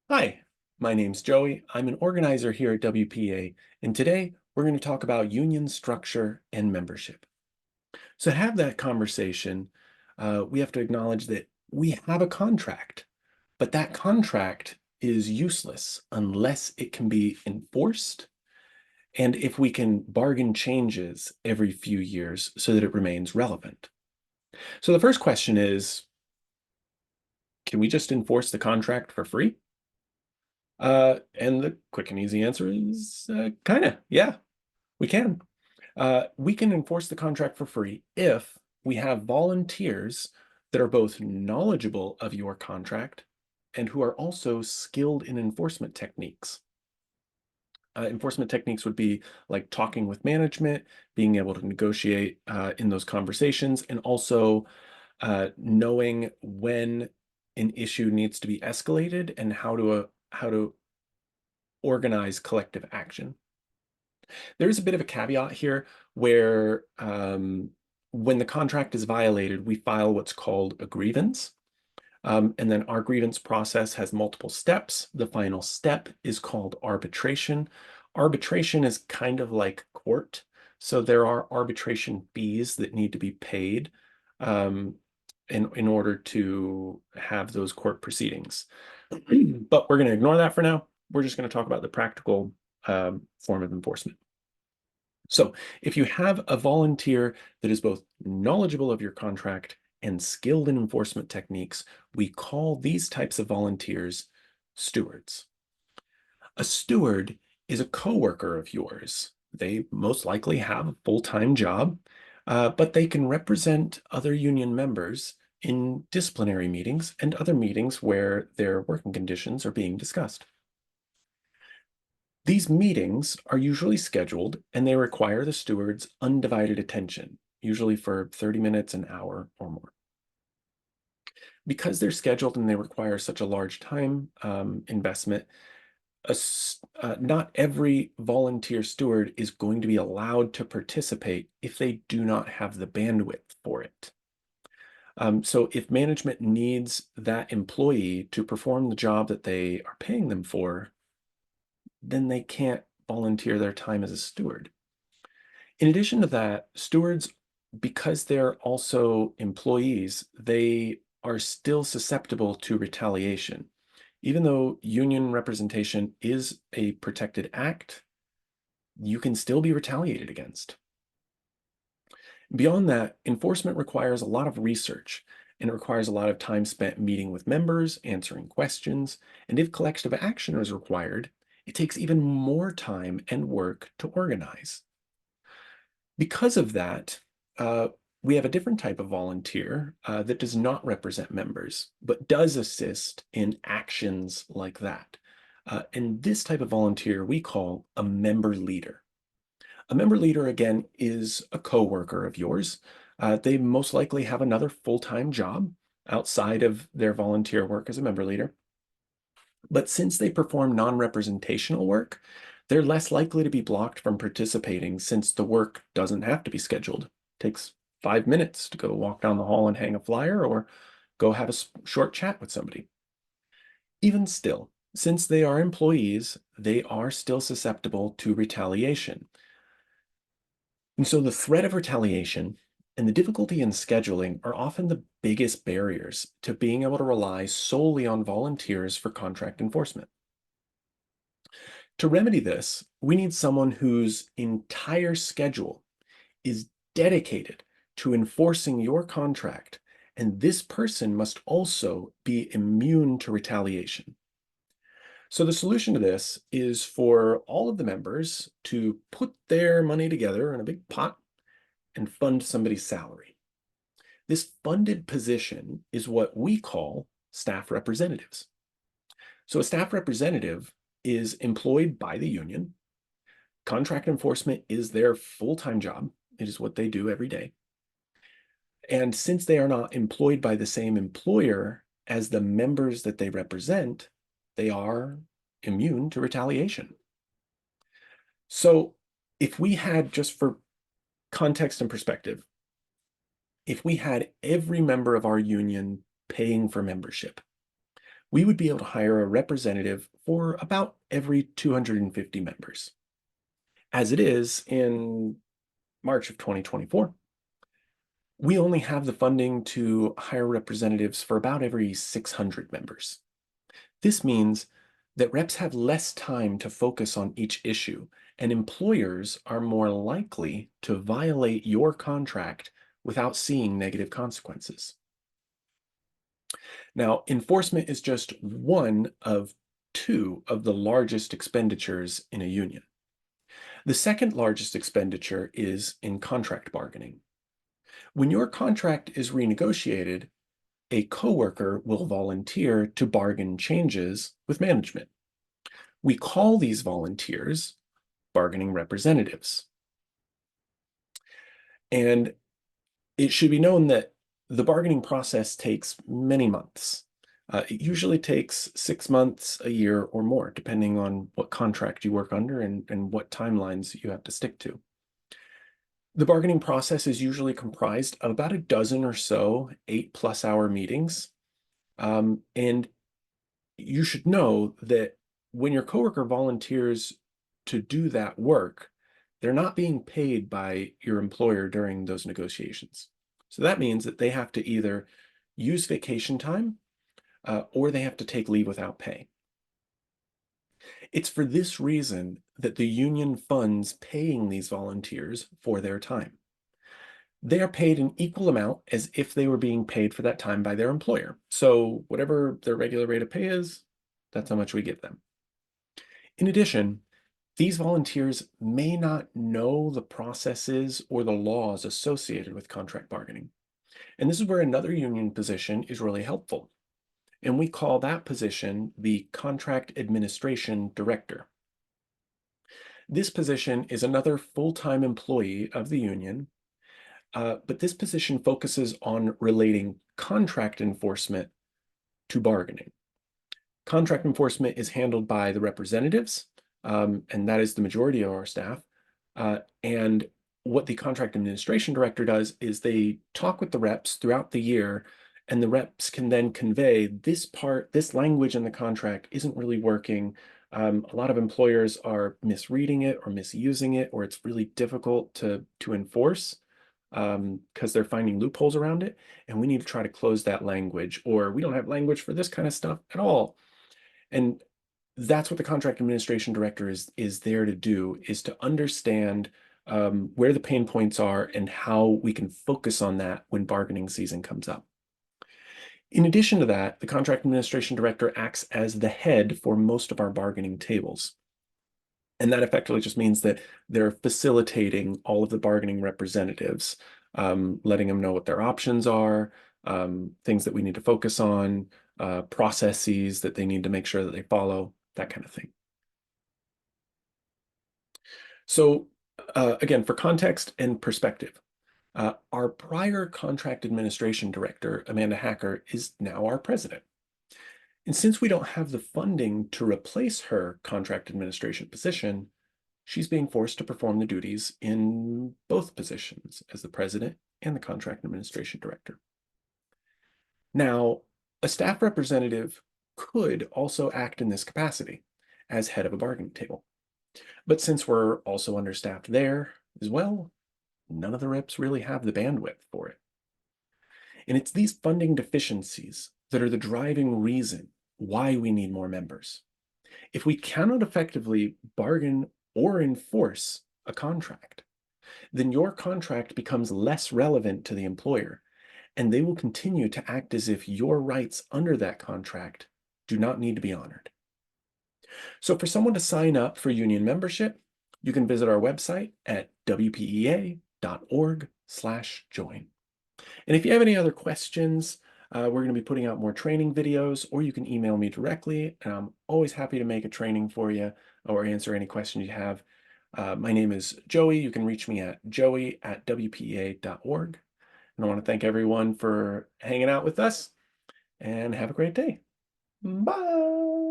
Hi, my name's Joey. I'm an organizer here at WPA, and today we're going to talk about union structure and membership. So, to have that conversation, we have to acknowledge that we have a contract, but that contract is useless unless it can be enforced and if we can bargain changes every few years so that it remains relevant. So, the first question is, can we just enforce the contract for free? And the quick and easy answer is kind of, yeah, we can. We can enforce the contract for free if we have volunteers that are both knowledgeable of your contract and who are also skilled in enforcement techniques. Enforcement techniques would be like talking with management, being able to negotiate in those conversations, and also knowing when an issue needs to be escalated and how to organize collective action. There is a bit of a caveat here where when the contract is violated, we file what's called a grievance. And then our grievance process has multiple steps. The final step is called arbitration. Arbitration is kind of like court. So there are arbitration fees that need to be paid um, in order to have those court proceedings. But we're going to ignore that for now. We're just going to talk about the practical form of enforcement. So if you have a volunteer that is both knowledgeable of your contract and skilled in enforcement techniques, we call these types of volunteers stewards. A steward is a coworker of yours. They most likely have a full-time job, but they can represent other union members in disciplinary meetings and other meetings where their working conditions are being discussed. These meetings are usually scheduled and they require the steward's undivided attention, usually for 30 minutes, an hour, or more. Because they're scheduled and they require such a large time investment, not every volunteer steward is going to be allowed to participate if they do not have the bandwidth for it. So if management needs that employee to perform the job that they are paying them for, then they can't volunteer their time as a steward. In addition to that, stewards, because they're also employees, they are still susceptible to retaliation. Even though union representation is a protected act, you can still be retaliated against. Beyond that, enforcement requires a lot of research and it requires a lot of time spent meeting with members, answering questions, and if collective action is required, it takes even more time and work to organize. Because of that, uh, we have a different type of volunteer that does not represent members, but does assist in actions like that. And this type of volunteer we call a member leader. A member leader, again, is a coworker of yours. They most likely have another full-time job outside of their volunteer work as a member leader. But since they perform non-representational work, they're less likely to be blocked from participating since the work doesn't have to be scheduled. It takes 5 minutes to go walk down the hall and hang a flyer or go have a short chat with somebody. Even still, since they are employees, they are still susceptible to retaliation. And so the threat of retaliation and the difficulty in scheduling are often the biggest barriers to being able to rely solely on volunteers for contract enforcement. To remedy this, we need someone whose entire schedule is dedicated to enforcing your contract, and this person must also be immune to retaliation. So the solution to this is for all of the members to put their money together in a big pot and fund somebody's salary. This funded position is what we call staff representatives. So a staff representative is employed by the union. Contract enforcement is their full-time job. It is what they do every day. And since they are not employed by the same employer as the members that they represent, they are immune to retaliation. So if we had, just for context and perspective, if we had every member of our union paying for membership, we would be able to hire a representative for about every 250 members. As it is in March of 2024, we only have the funding to hire representatives for about every 600 members. This means that reps have less time to focus on each issue, and employers are more likely to violate your contract without seeing negative consequences. Now, enforcement is just one of two of the largest expenditures in a union. The second largest expenditure is in contract bargaining. When your contract is renegotiated, a coworker will volunteer to bargain changes with management. We call these volunteers bargaining representatives. And it should be known that the bargaining process takes many months. It usually takes 6 months, a year, or more, depending on what contract you work under and what timelines you have to stick to. The bargaining process is usually comprised of about a dozen or so 8+ hour meetings. And you should know that when your coworker volunteers to do that work, they're not being paid by your employer during those negotiations. So that means that they have to either use vacation time or they have to take leave without pay. It's for this reason that the union funds paying these volunteers for their time. They are paid an equal amount as if they were being paid for that time by their employer. So whatever their regular rate of pay is, that's how much we give them. In addition, these volunteers may not know the processes or the laws associated with contract bargaining. And this is where another union position is really helpful. And we call that position the Contract Administration Director. This position is another full-time employee of the union, but this position focuses on relating contract enforcement to bargaining. Contract enforcement is handled by the representatives, and that is the majority of our staff. And what the contract administration director does is they talk with the reps throughout the year, and the reps can then convey this language in the contract isn't really working. A lot of employers are misreading it or misusing it, or it's really difficult to enforce because they're finding loopholes around it. And we need to try to close that language, or we don't have language for this kind of stuff at all. And that's what the contract administration director is there to do, is to understand where the pain points are and how we can focus on that when bargaining season comes up. In addition to that, the contract administration director acts as the head for most of our bargaining tables. And that effectively just means that they're facilitating all of the bargaining representatives, letting them know what their options are, things that we need to focus on, processes that they need to make sure that they follow, that kind of thing. So again, for context and perspective, our prior contract administration director, Amanda Hacker, is now our president. And since we don't have the funding to replace her contract administration position, she's being forced to perform the duties in both positions as the president and the contract administration director. Now, a staff representative could also act in this capacity as head of a bargaining table. But since we're also understaffed there as well, none of the reps really have the bandwidth for it. And it's these funding deficiencies that are the driving reason why we need more members. If we cannot effectively bargain or enforce a contract, then your contract becomes less relevant to the employer, and they will continue to act as if your rights under that contract do not need to be honored. So for someone to sign up for union membership, you can visit our website at wpea.org/join. And if you have any other questions, we're going to be putting out more training videos, or you can email me directly, and I'm always happy to make a training for you or answer any questions you have. My name is Joey. You can reach me at joey@wpea.org. And I want to thank everyone for hanging out with us, and have a great day. Bye.